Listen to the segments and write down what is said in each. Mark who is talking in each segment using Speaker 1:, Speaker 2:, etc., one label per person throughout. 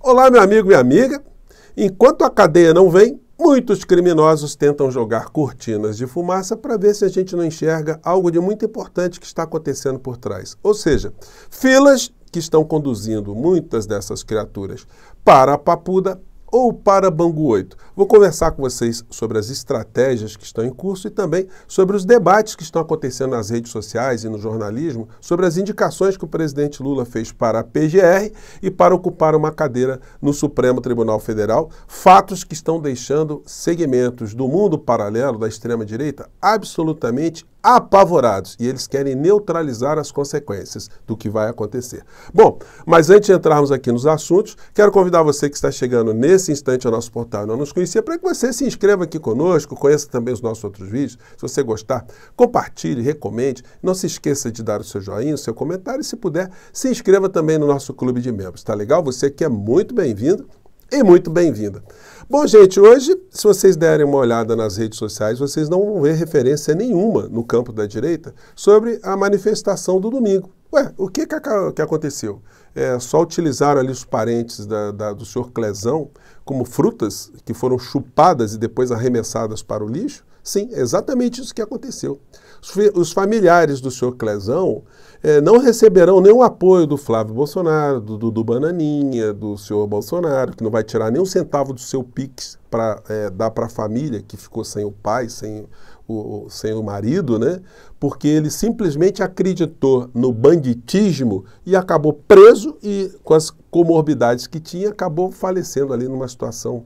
Speaker 1: Olá, meu amigo, minha amiga. Enquanto a cadeia não vem, muitos criminosos tentam jogar cortinas de fumaça para ver se a gente não enxerga algo de muito importante que está acontecendo por trás. Ou seja, filas que estão conduzindo muitas dessas criaturas para a Papuda ou para Bangu 8. Vou conversar com vocês sobre as estratégias que estão em curso e também sobre os debates que estão acontecendo nas redes sociais e no jornalismo sobre as indicações que o presidente Lula fez para a PGR e para ocupar uma cadeira no Supremo Tribunal Federal, fatos que estão deixando segmentos do mundo paralelo da extrema-direita absolutamente apavorados, e eles querem neutralizar as consequências do que vai acontecer. Bom, mas antes de entrarmos aqui nos assuntos, quero convidar você que está chegando nesse instante ao nosso portal e não nos conhecia, para que você se inscreva aqui conosco, conheça também os nossos outros vídeos. Se você gostar, compartilhe, recomende, não se esqueça de dar o seu joinha, o seu comentário, e se puder, se inscreva também no nosso clube de membros, tá legal? Você que é muito bem-vindo e muito bem-vinda. Bom, gente, hoje, se vocês derem uma olhada nas redes sociais, vocês não vão ver referência nenhuma no campo da direita sobre a manifestação do domingo. Ué, o que aconteceu? Só utilizaram ali os parentes do senhor Clezão como frutas que foram chupadas e depois arremessadas para o lixo? Sim, é exatamente isso que aconteceu. Os familiares do senhor Clezão não receberão nenhum apoio do Flávio Bolsonaro, do Bananinha, do senhor Bolsonaro, que não vai tirar nem um centavo do seu Pix para dar para a família que ficou sem o pai, sem o marido, né? Porque ele simplesmente acreditou no banditismo e acabou preso e, com as comorbidades que tinha, acabou falecendo ali numa situação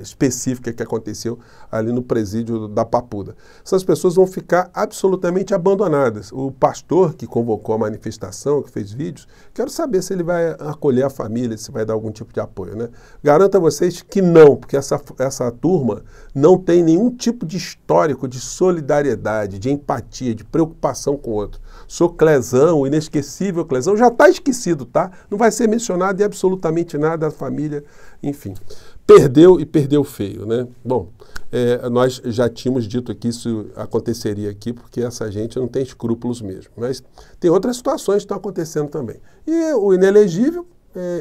Speaker 1: específica que aconteceu ali no presídio da Papuda. Essas pessoas vão ficar absolutamente abandonadas. O pastor que convocou a manifestação, que fez vídeos, quero saber se ele vai acolher a família, se vai dar algum tipo de apoio, né? Garanto a vocês que não, porque essa turma não tem nenhum tipo de histórico de solidariedade, de empatia, de preocupação com o outro. Sou Clezão, o inesquecível Clezão, já está esquecido, tá? Não vai ser mencionado em absolutamente nada a família, enfim. Perdeu e perdeu feio, né? Bom, nós já tínhamos dito que isso aconteceria aqui, porque essa gente não tem escrúpulos mesmo. Mas tem outras situações que estão acontecendo também. E o inelegível,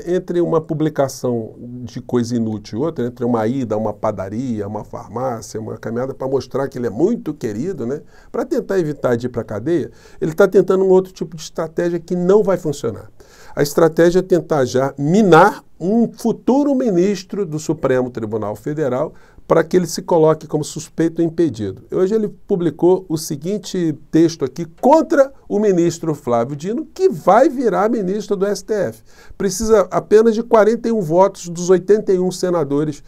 Speaker 1: entre uma publicação de coisa inútil e outra, entre uma ida a uma padaria, uma farmácia, uma caminhada para mostrar que ele é muito querido, né? Para tentar evitar de ir para a cadeia, ele está tentando um outro tipo de estratégia que não vai funcionar. A estratégia é tentar já minar um futuro ministro do Supremo Tribunal Federal para que ele se coloque como suspeito impedido. Hoje ele publicou o seguinte texto aqui contra o ministro Flávio Dino, que vai virar ministro do STF. Precisa apenas de 41 votos dos 81 senadores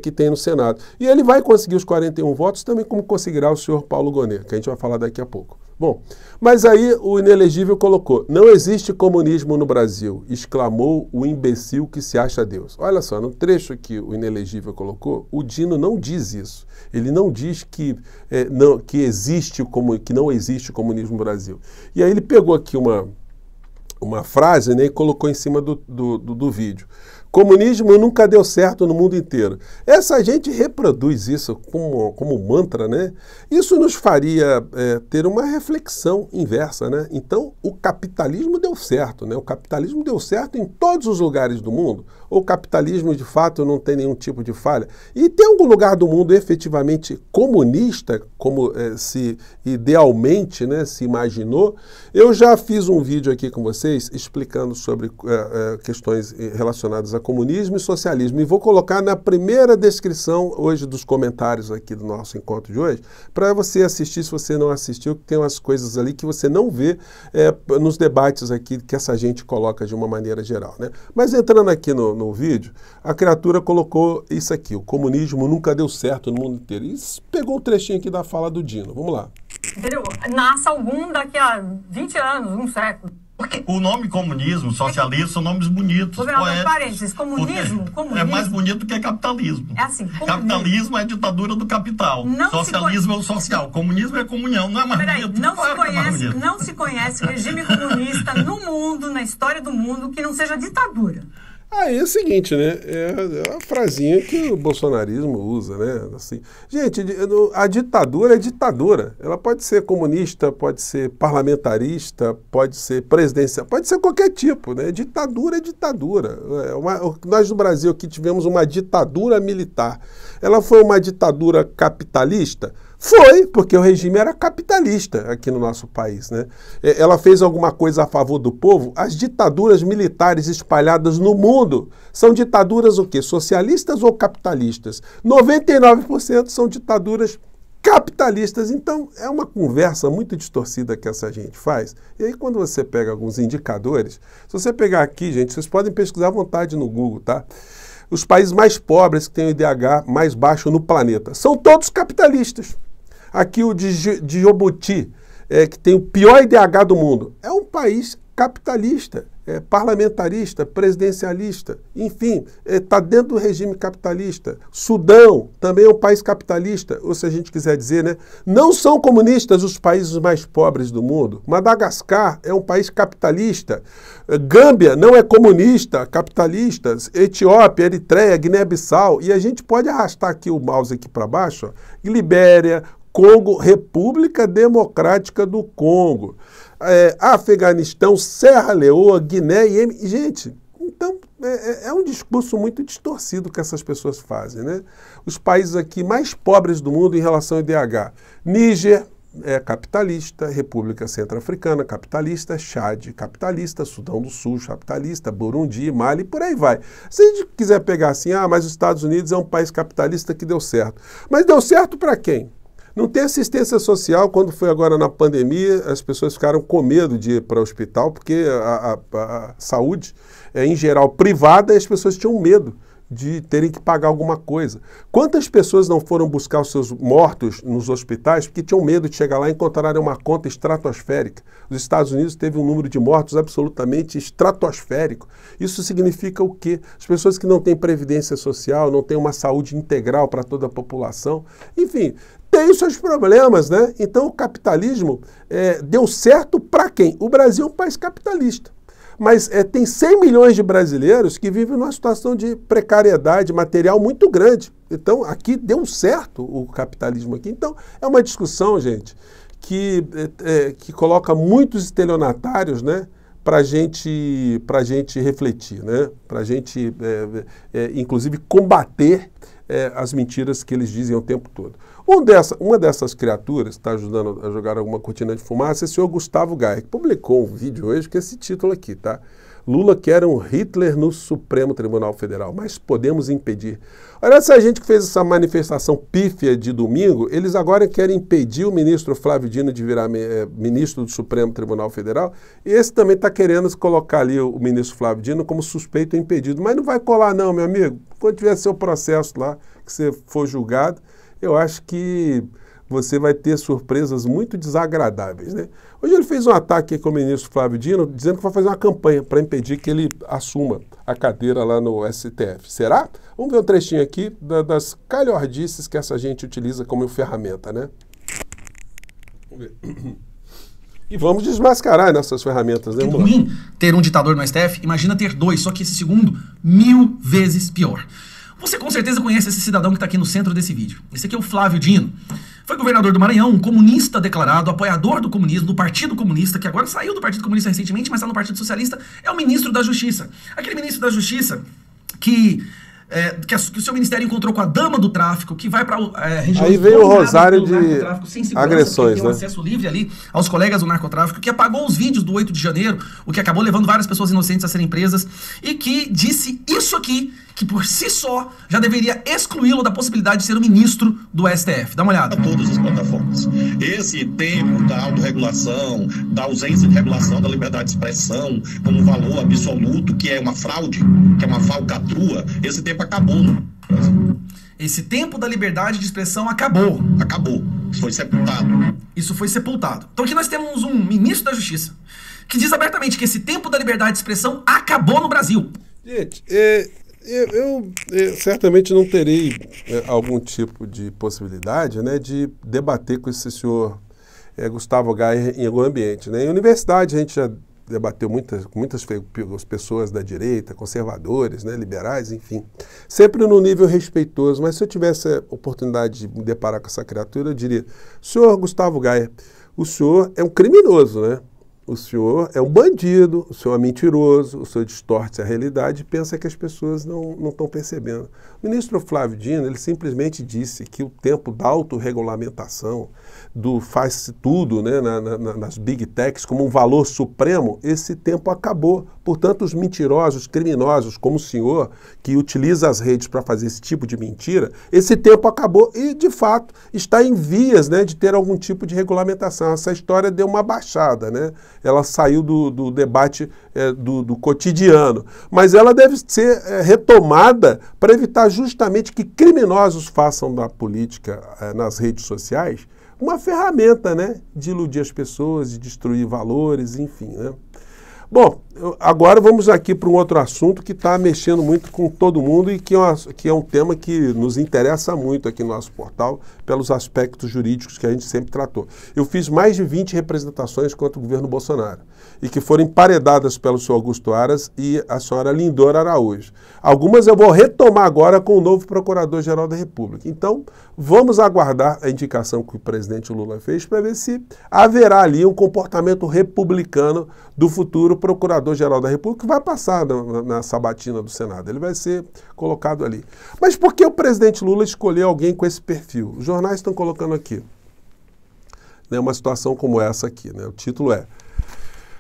Speaker 1: que tem no Senado. E ele vai conseguir os 41 votos também, como conseguirá o senhor Paulo Gonet, que a gente vai falar daqui a pouco. Bom, mas aí o inelegível colocou: não existe comunismo no Brasil, exclamou o imbecil que se acha Deus. Olha só, no trecho que o inelegível colocou, o Dino não diz isso. Ele não diz que não existe comunismo no Brasil. E aí ele pegou aqui uma frase, né, e colocou em cima do vídeo. Comunismo nunca deu certo no mundo inteiro. Essa gente reproduz isso como mantra, né? Isso nos faria ter uma reflexão inversa, né? Então, o capitalismo deu certo, né? O capitalismo deu certo em todos os lugares do mundo. Ou o capitalismo, de fato, não tem nenhum tipo de falha. E tem algum lugar do mundo efetivamente comunista, como se idealmente, né, se imaginou? Eu já fiz um vídeo aqui com vocês explicando sobre questões relacionadas a comunismo e socialismo, e vou colocar na primeira descrição hoje dos comentários aqui do nosso encontro de hoje, para você assistir, se você não assistiu, que tem umas coisas ali que você não vê nos debates aqui que essa gente coloca de uma maneira geral, né? Mas entrando aqui no vídeo, a criatura colocou isso aqui: o comunismo nunca deu certo no mundo inteiro. E pegou um trechinho aqui da fala do Dino. Vamos lá.
Speaker 2: Entendeu? Nasce algum daqui a 20 anos, um século.
Speaker 3: Porque o nome comunismo, socialismo, são nomes bonitos.
Speaker 2: Governador, parênteses, comunismo
Speaker 3: é mais bonito do que capitalismo.
Speaker 2: É assim,
Speaker 3: capitalismo é a ditadura do capital. Socialismo é o social. Comunismo é comunhão. Não é mais bonito.
Speaker 2: Não se conhece regime comunista no mundo, na história do mundo, que não seja ditadura.
Speaker 1: Aí é o seguinte, né? É a frasinha que o bolsonarismo usa, né? Assim, gente, a ditadura é ditadura. Ela pode ser comunista, pode ser parlamentarista, pode ser presidencial, pode ser qualquer tipo, né? Ditadura é ditadura. Nós no Brasil aqui tivemos uma ditadura militar. Ela foi uma ditadura capitalista? Foi, porque o regime era capitalista aqui no nosso país, né? Ela fez alguma coisa a favor do povo? As ditaduras militares espalhadas no mundo são ditaduras o quê? Socialistas ou capitalistas? 99% são ditaduras capitalistas. Então, é uma conversa muito distorcida que essa gente faz. E aí, quando você pega alguns indicadores, se você pegar aqui, gente, vocês podem pesquisar à vontade no Google, tá? Os países mais pobres que têm o IDH mais baixo no planeta são todos capitalistas. Aqui o de Djibouti, que tem o pior IDH do mundo, é um país capitalista, parlamentarista, presidencialista, enfim, está dentro do regime capitalista. Sudão também é um país capitalista, ou se a gente quiser dizer, né, não são comunistas os países mais pobres do mundo. Madagascar é um país capitalista. Gâmbia não é comunista, capitalista. Etiópia, Eritreia, Guiné-Bissau, e a gente pode arrastar aqui o mouse aqui para baixo, ó, Libéria, Congo, República Democrática do Congo, Afeganistão, Serra Leoa, Guiné e Iêmen. Gente, então é um discurso muito distorcido que essas pessoas fazem, né? Os países aqui mais pobres do mundo em relação ao IDH. Níger é capitalista, República Centro-Africana capitalista, Chad capitalista, Sudão do Sul capitalista, Burundi, Mali, por aí vai. Se a gente quiser pegar assim, mas os Estados Unidos é um país capitalista que deu certo. Mas deu certo para quem? Não tem assistência social. Quando foi agora na pandemia, as pessoas ficaram com medo de ir para o hospital, porque a saúde é, em geral, privada, e as pessoas tinham medo de terem que pagar alguma coisa. Quantas pessoas não foram buscar os seus mortos nos hospitais porque tinham medo de chegar lá e encontrarem uma conta estratosférica? Os Estados Unidos teve um número de mortos absolutamente estratosférico. Isso significa o quê? As pessoas que não têm previdência social, não têm uma saúde integral para toda a população, enfim, tem os seus problemas, né? Então o capitalismo deu certo para quem? O Brasil é um país capitalista. Mas tem 100 milhões de brasileiros que vivem numa situação de precariedade material muito grande. Então, aqui deu certo o capitalismo aqui. Então, é uma discussão, gente, que coloca muitos estelionatários, né, para a gente refletir, né, para a gente, inclusive, combater as mentiras que eles dizem o tempo todo. Uma dessas criaturas que está ajudando a jogar alguma cortina de fumaça é o senhor Gustavo Gaia, que publicou um vídeo hoje com esse título aqui, tá? Lula quer um Hitler no Supremo Tribunal Federal, mas podemos impedir. Olha, essa gente que fez essa manifestação pífia de domingo, eles agora querem impedir o ministro Flávio Dino de virar ministro do Supremo Tribunal Federal, e esse também está querendo colocar ali o ministro Flávio Dino como suspeito e impedido, mas não vai colar não, meu amigo. Quando tiver seu processo lá, que você for julgado, eu acho que você vai ter surpresas muito desagradáveis, né? Hoje ele fez um ataque com o ministro Flávio Dino, dizendo que vai fazer uma campanha para impedir que ele assuma a cadeira lá no STF. Será? Vamos ver um trechinho aqui das calhordices que essa gente utiliza como ferramenta, né? Vamos ver. E vamos desmascarar nessas ferramentas, né,
Speaker 4: irmão? É ruim ter um ditador no STF, imagina ter dois, só que esse segundo, 1000 vezes pior. Você com certeza conhece esse cidadão que está aqui no centro desse vídeo. Esse aqui é o Flávio Dino. Foi governador do Maranhão, um comunista declarado, apoiador do comunismo, do Partido Comunista, que agora saiu do Partido Comunista recentemente, mas está no Partido Socialista, é o ministro da Justiça. Aquele ministro da Justiça que o seu ministério encontrou com a dama do tráfico, que vai para regiões...
Speaker 1: Aí veio o rosário de agressões,
Speaker 4: tem acesso livre ali aos colegas do narcotráfico, que apagou os vídeos do 8 de janeiro, o que acabou levando várias pessoas inocentes a serem presas, e que disse isso aqui, que por si só já deveria excluí-lo da possibilidade de ser o ministro do STF. Dá uma olhada.
Speaker 3: Todas as plataformas. Esse tempo da autorregulação, da ausência de regulação da liberdade de expressão, como valor absoluto, que é uma fraude, que é uma falcatrua, esse tempo acabou no Brasil.
Speaker 4: Esse tempo da liberdade de expressão acabou.
Speaker 3: Acabou. Isso foi sepultado.
Speaker 4: Isso foi sepultado. Então aqui nós temos um ministro da Justiça que diz abertamente que esse tempo da liberdade de expressão acabou no Brasil.
Speaker 1: Gente, eu certamente não terei algum tipo de possibilidade, né, de debater com esse senhor Gustavo Gaia em algum ambiente, né? Em universidade a gente já debateu com muitas pessoas da direita, conservadores, né, liberais, enfim. Sempre num nível respeitoso, mas se eu tivesse a oportunidade de me deparar com essa criatura, eu diria: senhor Gustavo Gaia, o senhor é um criminoso, né? O senhor é um bandido, o senhor é mentiroso, o senhor distorce a realidade e pensa que as pessoas não estão percebendo. O ministro Flávio Dino, ele simplesmente disse que o tempo da autorregulamentação, do faz tudo, né, nas big techs como um valor supremo, esse tempo acabou. Portanto, os mentirosos, criminosos, como o senhor, que utiliza as redes para fazer esse tipo de mentira, esse tempo acabou e, de fato, está em vias, né, de ter algum tipo de regulamentação. Essa história deu uma baixada, né? Ela saiu do debate do cotidiano, mas ela deve ser retomada para evitar justamente que criminosos façam da política nas redes sociais uma ferramenta, né, de iludir as pessoas, de destruir valores, enfim, né? Bom, agora vamos aqui para um outro assunto que está mexendo muito com todo mundo e que é um tema que nos interessa muito aqui no nosso portal pelos aspectos jurídicos que a gente sempre tratou. Eu fiz mais de 20 representações contra o governo Bolsonaro e que foram emparedadas pelo senhor Augusto Aras e a senhora Lindora Araújo. Algumas eu vou retomar agora com o novo Procurador-Geral da República. Então, vamos aguardar a indicação que o presidente Lula fez para ver se haverá ali um comportamento republicano do futuro Procurador-Geral da República, que vai passar na sabatina do Senado. Ele vai ser colocado ali. Mas por que o presidente Lula escolheu alguém com esse perfil? Os jornais estão colocando aqui, né, uma situação como essa aqui, né? O título é: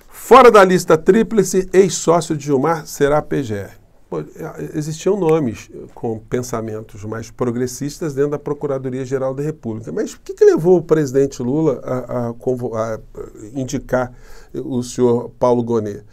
Speaker 1: fora da lista tríplice, ex-sócio de Gilmar será PGR. Existiam nomes com pensamentos mais progressistas dentro da Procuradoria-Geral da República. Mas o que levou o presidente Lula a indicar o senhor Paulo Gonet?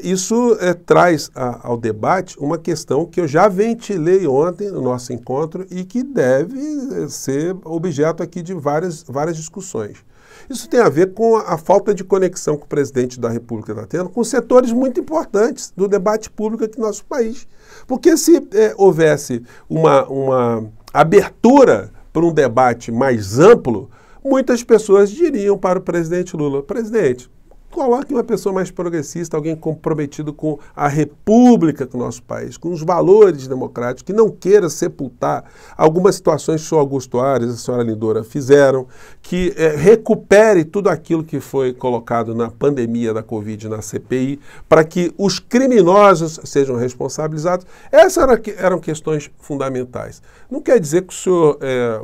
Speaker 1: Isso traz ao debate uma questão que eu já ventilei ontem no nosso encontro e que deve ser objeto aqui de várias discussões. Isso tem a ver com a falta de conexão que o presidente da República está tendo com setores muito importantes do debate público aqui no nosso país. Porque se houvesse uma abertura para um debate mais amplo, muitas pessoas diriam para o presidente Lula: presidente, coloque uma pessoa mais progressista, alguém comprometido com a república do nosso país, com os valores democráticos, que não queira sepultar algumas situações que o senhor Augusto Aras e a senhora Lindora fizeram, que recupere tudo aquilo que foi colocado na pandemia da Covid, na CPI, para que os criminosos sejam responsabilizados. Essas eram questões fundamentais. Não quer dizer que o senhor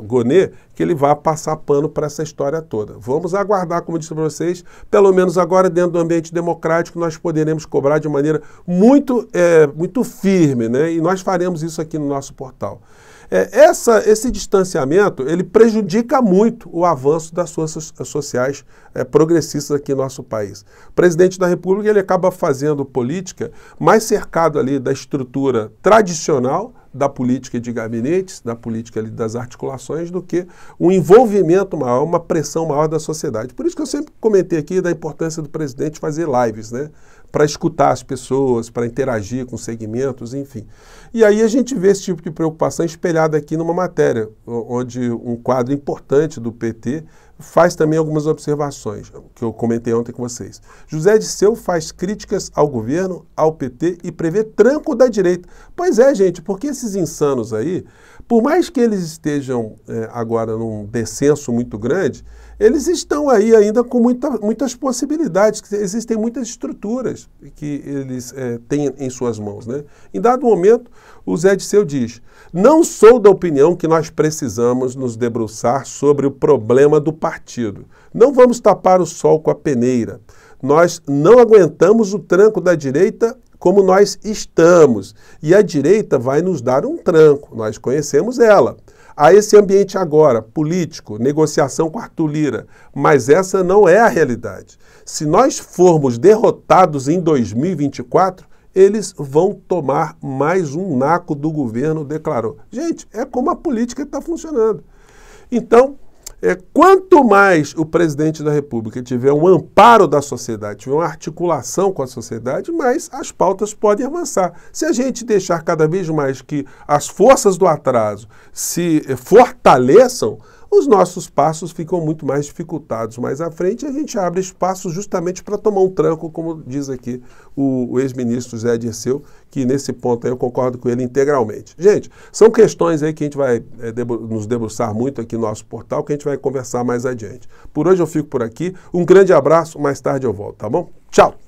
Speaker 1: Gonet, que ele vá passar pano para essa história toda. Vamos aguardar, como eu disse para vocês, pelo menos agora dentro do ambiente democrático nós poderemos cobrar de maneira muito firme, né? E nós faremos isso aqui no nosso portal. Esse distanciamento, ele prejudica muito o avanço das forças sociais progressistas aqui no nosso país. O presidente da República, ele acaba fazendo política mais cercado ali da estrutura tradicional da política de gabinetes, da política ali das articulações, do que um envolvimento maior, uma pressão maior da sociedade. Por isso que eu sempre comentei aqui da importância do presidente fazer lives, né? Para escutar as pessoas, para interagir com segmentos, enfim. E aí a gente vê esse tipo de preocupação espelhada aqui numa matéria, onde um quadro importante do PT faz também algumas observações, que eu comentei ontem com vocês. José Disseu faz críticas ao governo, ao PT e prevê tranco da direita. Pois é, gente, porque esses insanos aí, por mais que eles estejam agora num descenso muito grande, eles estão aí ainda com muitas possibilidades, existem muitas estruturas que eles têm em suas mãos, né? Em dado momento, o Zé Disseu diz: não sou da opinião que nós precisamos nos debruçar sobre o problema do partido. Não vamos tapar o sol com a peneira. Nós não aguentamos o tranco da direita como nós estamos. E a direita vai nos dar um tranco, nós conhecemos ela. Há esse ambiente agora, político, negociação com Arthur Lira, mas essa não é a realidade. Se nós formos derrotados em 2024, eles vão tomar mais um naco do governo, declarou. Gente, é como a política está funcionando. Então, quanto mais o presidente da República tiver um amparo da sociedade, tiver uma articulação com a sociedade, mais as pautas podem avançar. Se a gente deixar cada vez mais que as forças do atraso se fortaleçam, os nossos passos ficam muito mais dificultados. Mais à frente, a gente abre espaço justamente para tomar um tranco, como diz aqui o ex-ministro Zé Dirceu, que nesse ponto aí eu concordo com ele integralmente. Gente, são questões aí que a gente vai nos debruçar muito aqui no nosso portal, que a gente vai conversar mais adiante. Por hoje eu fico por aqui. Um grande abraço, mais tarde eu volto, tá bom? Tchau!